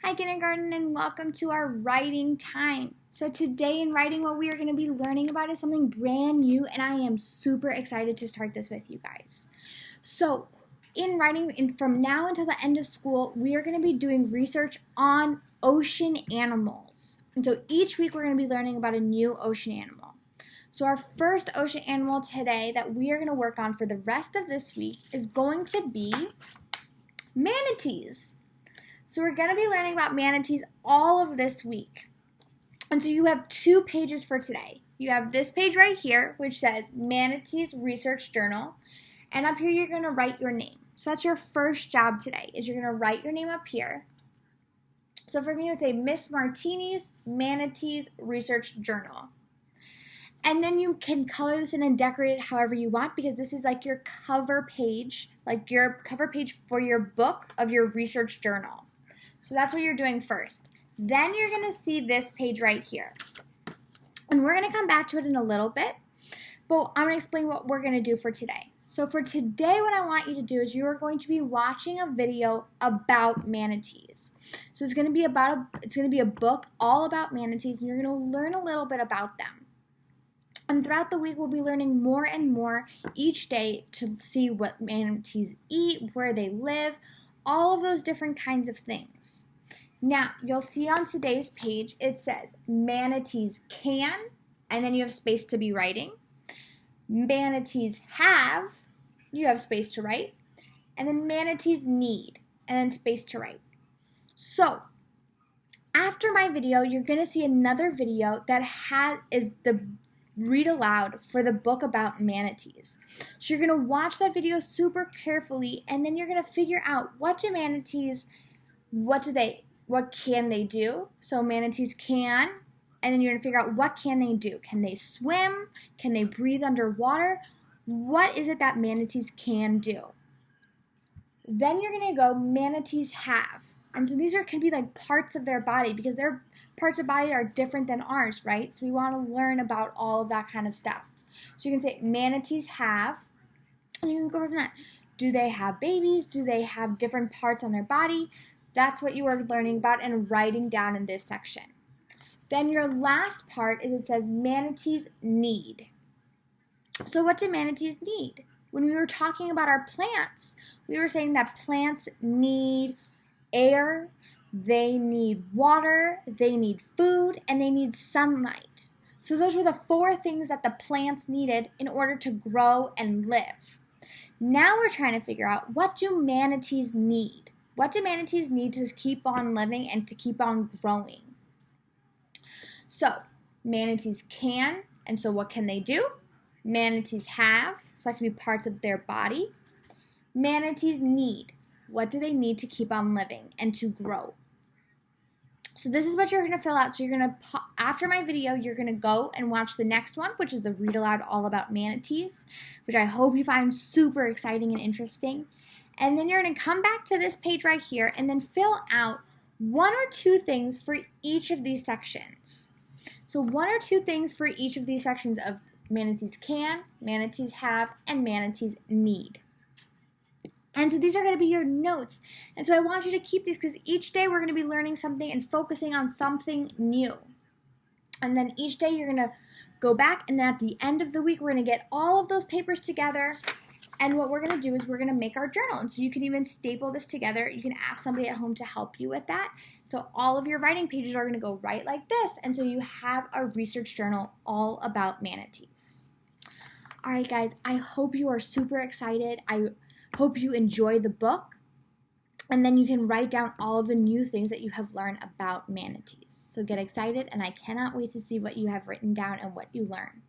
Hi kindergarten and welcome to our writing time. So today in writing what we are going to be learning about is something brand new and I am super excited to start this with you guys. So in writing from now until the end of school we are going to be doing research on ocean animals. And so each week we're going to be learning about a new ocean animal. So our first ocean animal today that we are going to work on for the rest of this week is going to be manatees. So we're going to be learning about manatees all of this week. And so you have 2 pages for today. You have this page right here, which says Manatees Research Journal. And up here, you're going to write your name. So that's your first job today, is you're going to write your name up here. So for me, it would say Miss Martini's Manatees Research Journal. And then you can color this in and decorate it however you want because this is like your cover page, for your book of your research journal. So that's what you're doing first. Then you're going to see this page right here. And we're going to come back to it in a little bit, but I'm going to explain what we're going to do for today. So for today, what I want you to do is you are going to be watching a video about manatees. So it's going to be a book all about manatees, and you're going to learn a little bit about them. And throughout the week, we'll be learning more and more each day to see what manatees eat, where they live, all of those different kinds of things. Now, you'll see on today's page, it says manatees can, and then you have space to be writing. Manatees have, you have space to write. And then manatees need, and then space to write. So, after my video, you're going to see another video that is the read aloud for the book about manatees. So you're going to watch that video super carefully and then you're going to figure out what can they do? So manatees can, and then you're going to figure out what can they do? Can they swim? Can they breathe underwater? What is it that manatees can do? Then you're going to go manatees have. And so these can be like parts of their body because their parts of body are different than ours, right? So we want to learn about all of that kind of stuff. So you can say manatees have, and you can go from that. Do they have babies? Do they have different parts on their body? That's what you are learning about and writing down in this section. Then your last part is it says manatees need. So what do manatees need? When we were talking about our plants, we were saying that plants need air, they need water, they need food, and they need sunlight. So those were the 4 things that the plants needed in order to grow and live. Now we're trying to figure out, what do manatees need? What do manatees need to keep on living and to keep on growing? So manatees can, and so what can they do? Manatees have, so that can be parts of their body. Manatees need. What do they need to keep on living and to grow? So this is what you're going to fill out. So you're going to, after my video, you're going to go and watch the next one, which is the read aloud all about manatees, which I hope you find super exciting and interesting. And then you're going to come back to this page right here and then fill out 1 or 2 things for each of these sections. So 1 or 2 things for each of these sections of manatees can, manatees have, and manatees need. And so these are going to be your notes. And so I want you to keep these because each day we're going to be learning something and focusing on something new. And then each day you're going to go back, and then at the end of the week we're going to get all of those papers together. And what we're going to do is we're going to make our journal. And so you can even staple this together. You can ask somebody at home to help you with that. So all of your writing pages are going to go right like this. And so you have a research journal all about manatees. All right, guys, I hope you are super excited. I hope you enjoy the book, and then you can write down all of the new things that you have learned about manatees. So get excited, and I cannot wait to see what you have written down and what you learn.